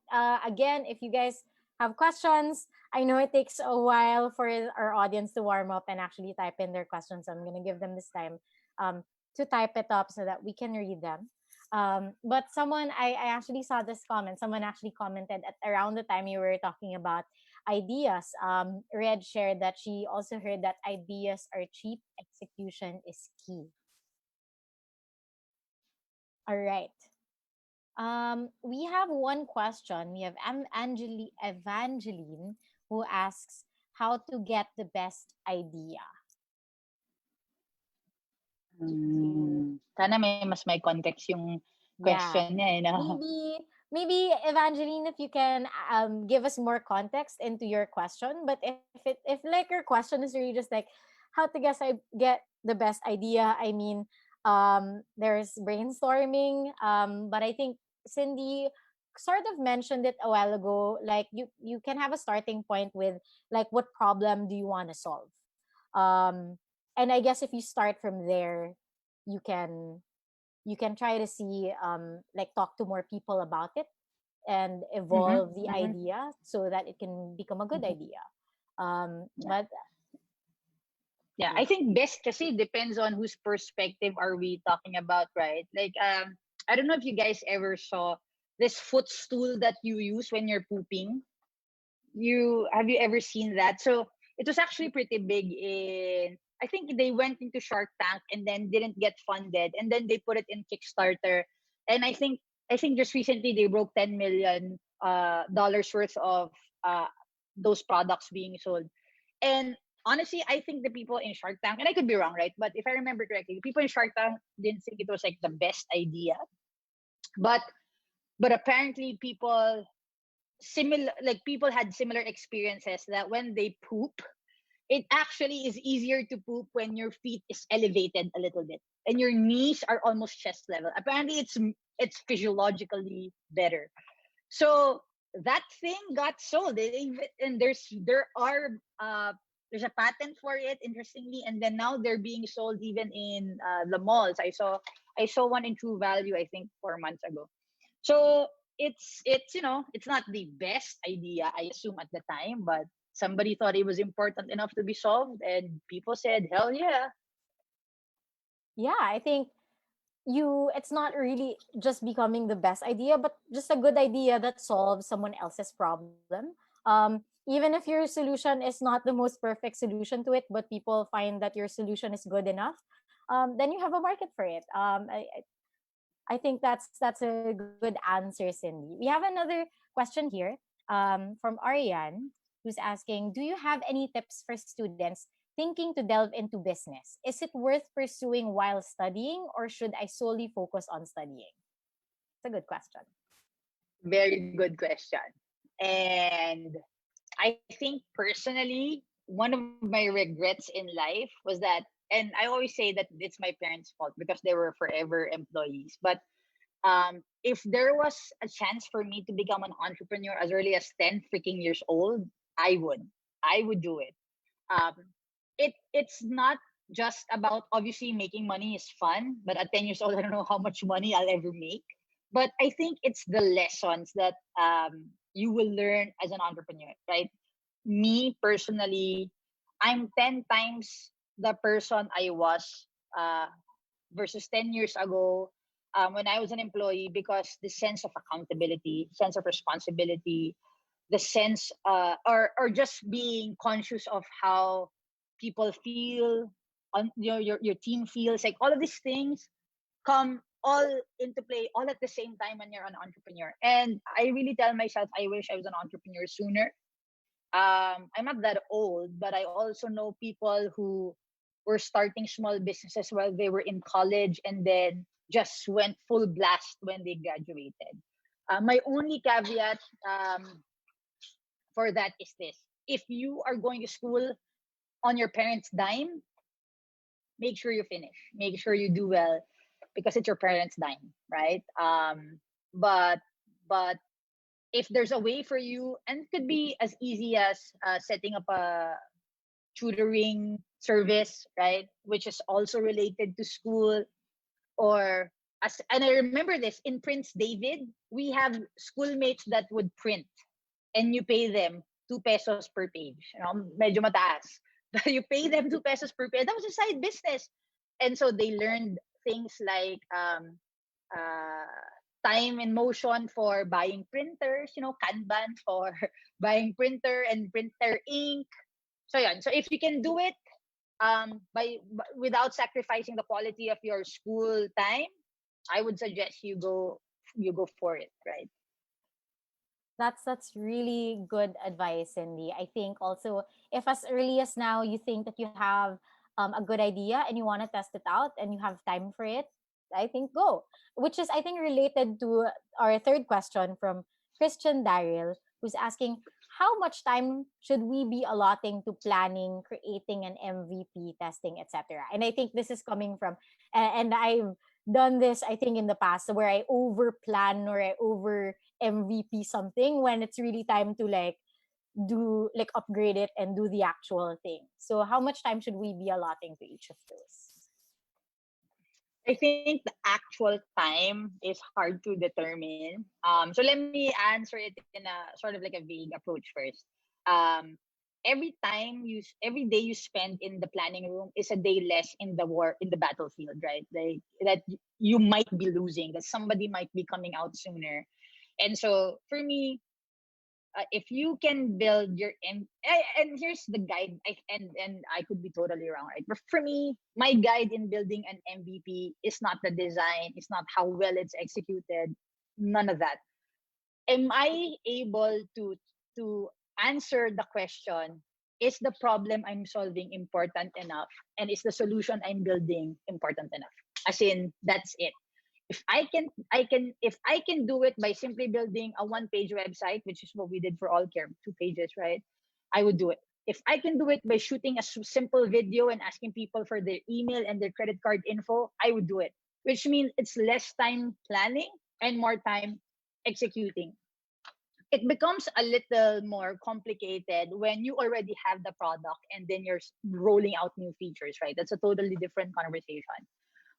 again, if you guys have questions, I know it takes a while for our audience to warm up and actually type in their questions. I'm going to give them this time um, to type it up so that we can read them. But I actually saw this comment. Someone actually commented at around the time you were talking about ideas. Red shared that she also heard that ideas are cheap, execution is key. All right. We have one question. We have Evangeline who asks how to get the best idea. Sana may context yung Yeah. question niya eh, no? Maybe Evangeline, if you can give us more context into your question. But if like your question is really just like how to get the best idea, I mean, there's brainstorming. But I think Cindy sort of mentioned it a while ago. Like you can have a starting point with like what problem do you want to solve, and I guess if you start from there, you can try to see like talk to more people about it and Mm-hmm. evolve the Mm-hmm. idea so that it can become a good Mm-hmm. idea. Yeah. But Yeah, I yeah, think best kasi depends on whose perspective are we talking about, right? Like, I don't know if you guys ever saw this footstool that you use when you're pooping. Have you ever seen that? So it was actually pretty big in, I think they went into Shark Tank and then didn't get funded, and then they put it in Kickstarter, and I think just recently they broke 10 million dollars worth of uh those products being sold. And honestly, I think the people in Shark Tank, and I could be wrong, right? But if I remember correctly, the people in Shark Tank didn't think it was like the best idea. But apparently people had similar experiences that when they poop, it actually is easier to poop when your feet is elevated a little bit and your knees are almost chest level. Apparently it's physiologically better. So that thing got sold. And there's a patent for it, interestingly, and then now they're being sold even in the malls. I saw one in True Value, I think 4 months ago. So it's not the best idea, I assume, at the time, but somebody thought it was important enough to be solved, and people said, "Hell yeah!" yeah, I think it's not really just becoming the best idea, but just a good idea that solves someone else's problem. Even if your solution is not the most perfect solution to it, but people find that your solution is good enough, then you have a market for it. I think that's a good answer, Cindy. We have another question here from Ariane, who's asking, do you have any tips for students thinking to delve into business? Is it worth pursuing while studying, or should I solely focus on studying? It's a good question. Very good question. And I think personally, one of my regrets in life was that, and I always say that it's my parents' fault because they were forever employees. But if there was a chance for me to become an entrepreneur as early as 10 freaking years old, I would. I would do it. Um, it's not just about, obviously, making money is fun, but at 10 years old, I don't know how much money I'll ever make. But I think it's the lessons that you will learn as an entrepreneur, right? Me personally, I'm 10 times the person I was uh, versus 10 years ago, when I was an employee, because the sense of accountability, sense of responsibility, the sense, or just being conscious of how people feel, on your team feels, like all of these things come all into play all at the same time when you're an entrepreneur. And I really tell myself, I wish I was an entrepreneur sooner. I'm not that old, but I also know people who were starting small businesses while they were in college and then just went full blast when they graduated. My only caveat, for that is this: if you are going to school on your parents' dime, make sure you finish, make sure you do well, because it's your parents' dime, right? But but if there's a way for you, and it could be as easy as setting up a tutoring service, right, which is also related to school, or as, and I remember this in Prince David, we have schoolmates that would print, and you pay them 2 pesos per page. Medyo mataas. You pay them 2 pesos per page. That was a side business. And so they learned things like uh, time and motion for buying printers, Kanban for buying printer and printer ink. So yeah, so if you can do it without sacrificing the quality of your school time, I would suggest you go for it, right? That's really good advice, Cindy. I think also, if as early as now you think that you have a good idea and you want to test it out and you have time for it, I think go. Which is, I think, related to our third question from Christian Daryl, who's asking, how much time should we be allotting to planning, creating an MVP, testing, etc.? And I think this is coming from, and I've done this, I think, in the past, where I over plan or I over MVP something when it's really time to do, like, upgrade it and do the actual thing. So how much time should we be allotting to each of those? I think the actual time is hard to determine. So let me answer it in a sort of like a vague approach first. Um, every day you spend in the planning room is a day less in the battlefield, right? Like that you might be losing, that somebody might be coming out sooner. And so for me, if you can build and here's the guide, and I could be totally wrong, right? But for me, my guide in building an MVP is not the design, it's not how well it's executed, none of that. Am I able to answer the question, is the problem I'm solving important enough, and is the solution I'm building important enough? As in, that's it. If I can do it by simply building a one-page website, which is what we did for AllCare, 2 pages, right? I would do it. If I can do it by shooting a simple video and asking people for their email and their credit card info, I would do it. Which means it's less time planning and more time executing. It becomes a little more complicated when you already have the product and then you're rolling out new features, right? That's a totally different conversation.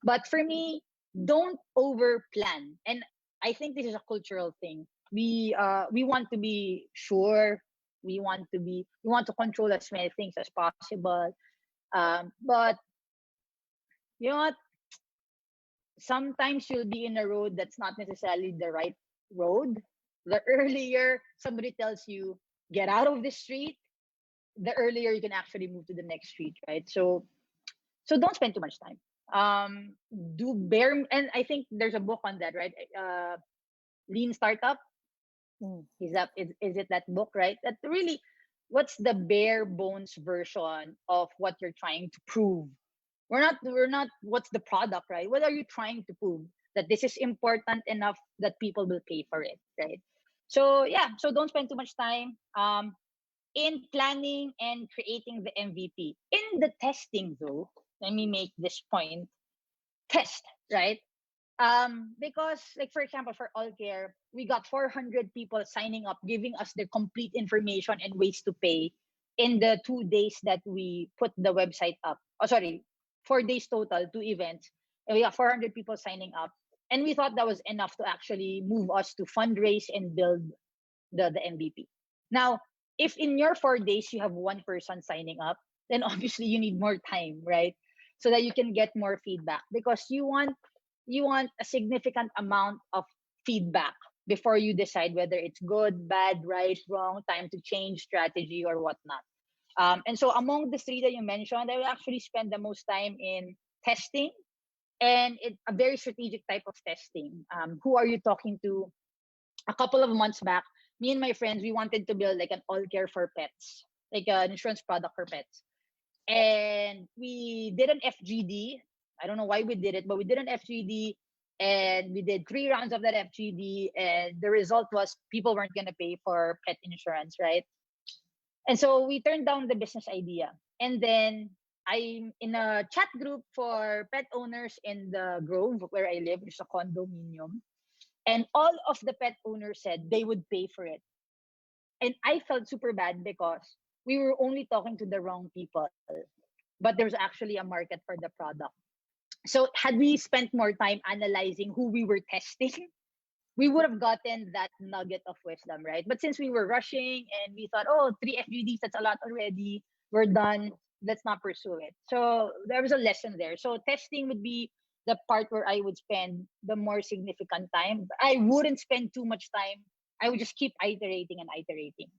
But for me, don't over plan. And I think this is a cultural thing. We want to be sure. We want to control as many things as possible. But you know what? Sometimes you'll be in a road that's not necessarily the right road. The earlier somebody tells you get out of this street, the earlier you can actually move to the next street, right? So don't spend too much time. Do bare, and I think there's a book on that, right? Lean Startup. Is it that book, right? That really, what's the bare bones version of what you're trying to prove? We're not what's the product, right? What are you trying to prove? That this is important enough that people will pay for it, right? So yeah, so don't spend too much time in planning and creating the MVP. In the testing though, let me make this point. Test, right? Because, like, for example, for AllCare, we got 400 people signing up, giving us their complete information and ways to pay in the 2 days that we put the website up. Oh, sorry, 4 days total, 2 events. And we got 400 people signing up. And we thought that was enough to actually move us to fundraise and build the MVP. Now, if in your 4 days you have one person signing up, then obviously you need more time, right? So that you can get more feedback, because you want a significant amount of feedback before you decide whether it's good, bad, right, wrong, time to change strategy or whatnot. And so among the three that you mentioned, I will actually spend the most time in testing and a very strategic type of testing. Who are you talking to? A couple of months back, me and my friends, we wanted to build like an all care for pets, like an insurance product for pets. And we did an FGD. I don't know why we did it, but we did an FGD and we did 3 rounds of that FGD. And the result was people weren't going to pay for pet insurance, right? And so we turned down the business idea. And then I'm in a chat group for pet owners in the Grove where I live, which is a condominium. And all of the pet owners said they would pay for it. And I felt super bad because we were only talking to the wrong people, but there's actually a market for the product. So had we spent more time analyzing who we were testing, we would have gotten that nugget of wisdom, right? But since we were rushing and we thought, oh, 3 FGDs, that's a lot already, we're done, let's not pursue it. So there was a lesson there. So testing would be the part where I would spend the more significant time. I wouldn't spend too much time. I would just keep iterating and iterating.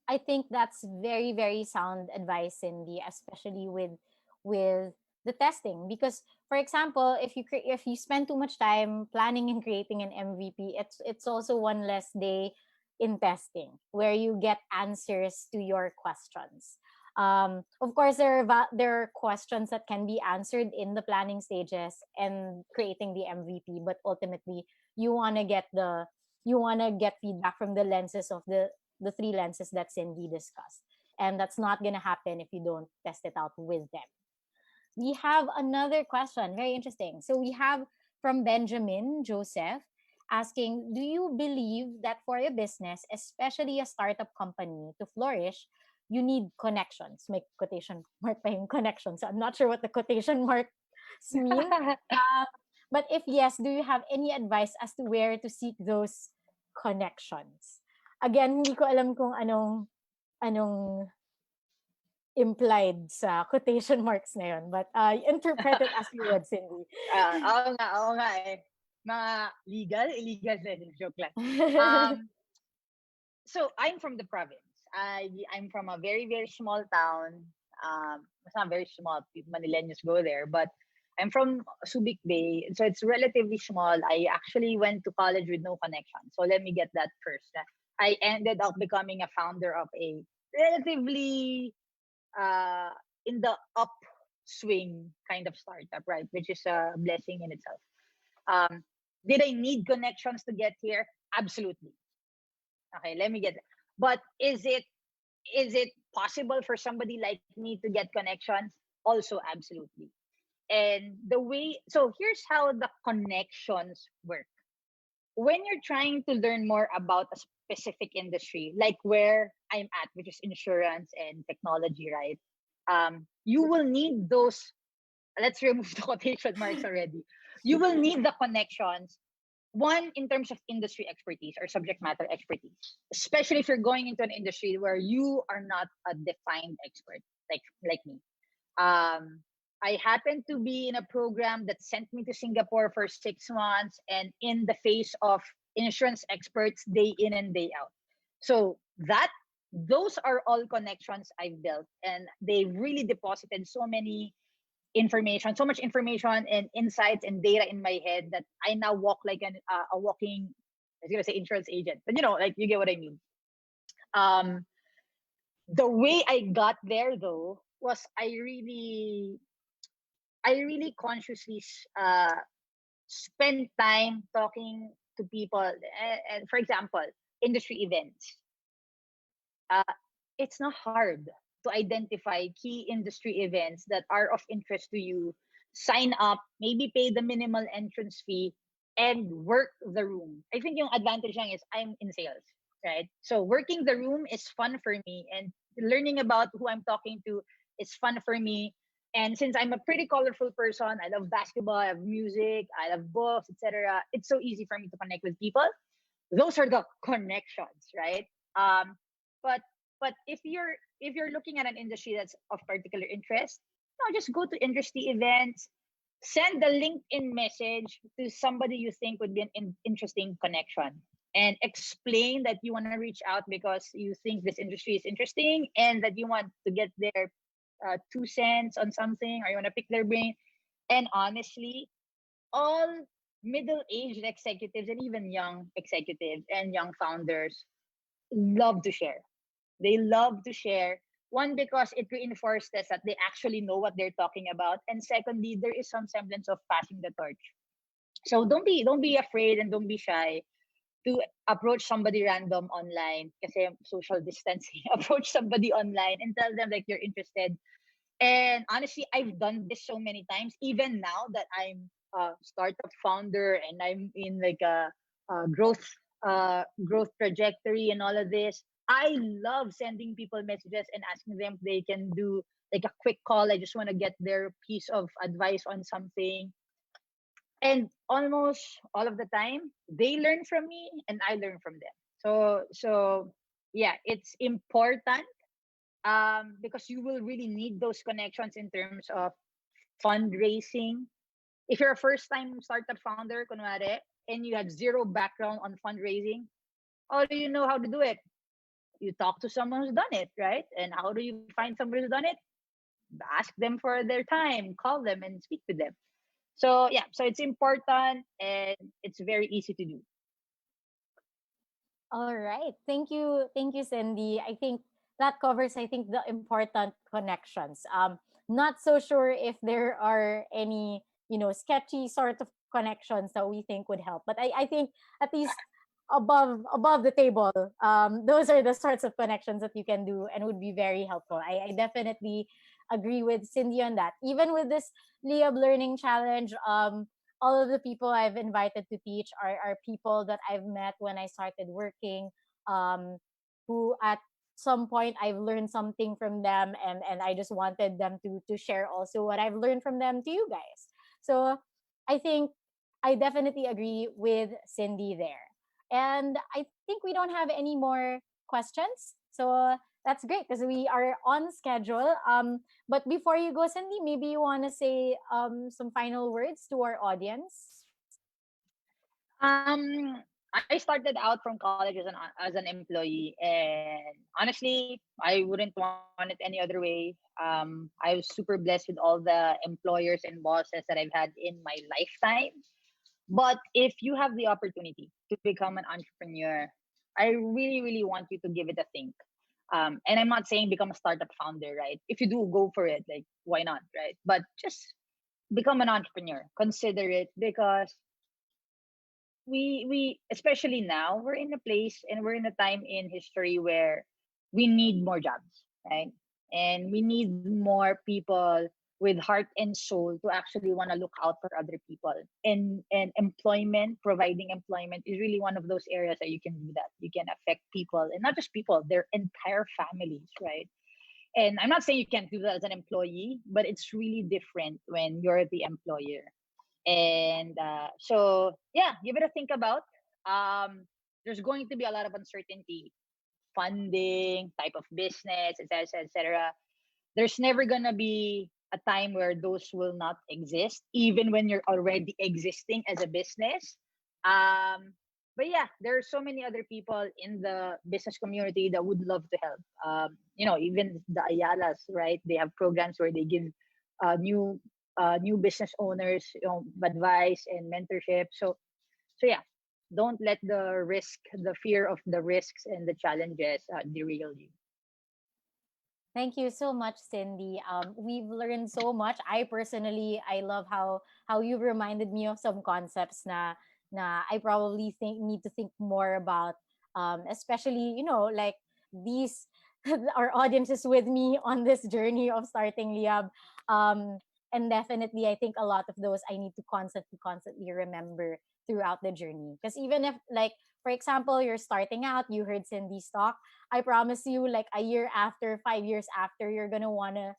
I think that's very, very sound advice, Cindy, especially with the testing. Because, for example, if you spend too much time planning and creating an MVP, it's also one less day in testing where you get answers to your questions. Of course, there are questions that can be answered in the planning stages and creating the MVP, but ultimately you want to get feedback from the lenses of the three lenses that Cindy discussed. And that's not going to happen if you don't test it out with them. We have another question, very interesting. So we have from Benjamin Joseph asking, do you believe that for a business, especially a startup company, to flourish, you need connections? May quotation mark pa yung connections. I'm not sure what the quotation marks mean. But if yes, do you have any advice as to where to seek those connections? Again, hindi ko alam kung anong implied sa quotation marks na yun. But interpret it as you would, Cindy. Oo nga eh. Mga legal, illegal na joke lang. So I'm from the province. I'm from a very, very small town. It's not very small. Manileños go there, but I'm from Subic Bay, so it's relatively small. I actually went to college with no connection. So let me get that first. I ended up becoming a founder of a relatively in the upswing kind of startup, right? Which is a blessing in itself. Did I need connections to get here? Absolutely. Okay, let me get that. But is it possible for somebody like me to get connections? Also, absolutely. And so here's how the connections work. When you're trying to learn more about a specific industry, like where I'm at, which is insurance and technology, right? You will need those. Let's remove the quotation marks already. You will need the connections. One, in terms of industry expertise or subject matter expertise, especially if you're going into an industry where you are not a defined expert, like me. I happened to be in a program that sent me to Singapore for 6 months and in the face of insurance experts day in and day out. So those are all connections I've built, and they really deposited so much information and insights and data in my head that I now walk like a walking, I was gonna say insurance agent, but like you get what I mean. The way I got there though was I really consciously spend time talking to people, and for example, industry events. Uh, it's not hard to identify key industry events that are of interest to you. Sign up, maybe pay the minimal entrance fee, and work the room. I think yung advantage lang is I'm in sales, right? So working the room is fun for me, and learning about who I'm talking to is fun for me. And since I'm a pretty colorful person, I love basketball, I love music, I love books, etc. It's so easy for me to connect with people. Those are the connections, right? But if you're looking at an industry that's of particular interest, just go to industry events, send a LinkedIn message to somebody you think would be an interesting connection, and explain that you want to reach out because you think this industry is interesting and that you want to get their 2 cents on something, or you want to pick their brain. And honestly, all middle-aged executives and even young executives and young founders love to share. They love to share. One, because it reinforces that they actually know what they're talking about, and secondly, there is some semblance of passing the torch. So don't be afraid and don't be shy to approach somebody random online, kasi social distancing. Approach somebody online and tell them like you're interested. And honestly, I've done this so many times. Even now that I'm a startup founder and I'm in like a growth trajectory and all of this, I love sending people messages and asking them if they can do like a quick call. I just want to get their piece of advice on something. And almost all of the time, they learn from me and I learn from them. So yeah, it's important, because you will really need those connections in terms of fundraising. If you're a first time startup founder, kunwari, and you have zero background on fundraising, how do you know how to do it? You talk to someone who's done it, right? And how do you find someone who's done it? Ask them for their time, call them and speak with them. So yeah, so it's important and it's very easy to do. All right. Thank you, Cindy. I think that covers, I think, the important connections. Not so sure if there are any, sketchy sort of connections that we think would help. But I think at least above the table, those are the sorts of connections that you can do and would be very helpful. I definitely agree with Cindy on that. Even with this Liyab Learning Challenge, all of the people I've invited to teach are people that I've met when I started working, um, who at some point I've learned something from them, and I just wanted them to share also what I've learned from them to you guys. So I think I definitely agree with Cindy there. And I think we don't have any more questions. So that's great because we are on schedule. But before you go, Cindy, maybe you want to say some final words to our audience. I started out from college as an employee, and honestly, I wouldn't want it any other way. I was super blessed with all the employers and bosses that I've had in my lifetime. But if you have the opportunity to become an entrepreneur, I really, really want you to give it a think. And I'm not saying become a startup founder, right? If you do, go for it. Like, why not, right? But just become an entrepreneur. Consider it, because we especially now, we're in a place and we're in a time in history where we need more jobs, right? And we need more people with heart and soul to actually want to look out for other people. And employment, providing employment, is really one of those areas that you can do that. You can affect people, and not just people, their entire families, right? And I'm not saying you can't do that as an employee, but it's really different when you're the employer. And so yeah, give it a think about. There's going to be a lot of uncertainty, funding, type of business, etc., etc. There's never gonna be a time where those will not exist, even when you're already existing as a business. um but yeah, there are so many other people in the business community that would love to help. Even the Ayalas, right? They have programs where they give new new business owners, advice and mentorship. So yeah, don't let the fear of the risks and the challenges derail you. Thank you so much, Cindy. We've learned so much. I love how you reminded me of some concepts na I probably think need to think more about. Especially like these our audience is with me on this journey of starting Liab. Um, and definitely, I think a lot of those I need to constantly remember throughout the journey. Because even if, like, for example, you're starting out, you heard Cindy's talk, I promise you, like a year after, 5 years after, you're gonna wanna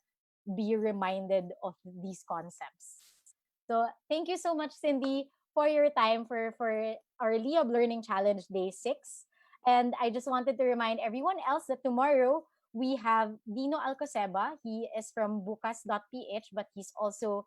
be reminded of these concepts. So thank you so much, Cindy, for your time for our Leab Learning Challenge Day 6. And I just wanted to remind everyone else that tomorrow we have Dino Alcoseba. He is from bukas.ph, but he's also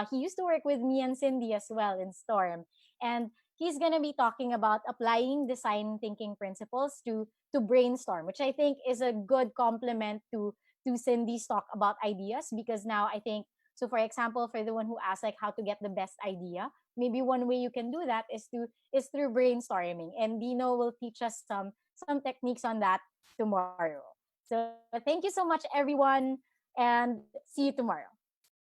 he used to work with me and Cindy as well in Storm. And he's gonna be talking about applying design thinking principles to brainstorm, which I think is a good complement to Cindy's talk about ideas, because now I think, so for example, for the one who asked like how to get the best idea, maybe one way you can do that is through brainstorming, and Dino will teach us some techniques on that tomorrow. So thank you so much, everyone, and see you tomorrow.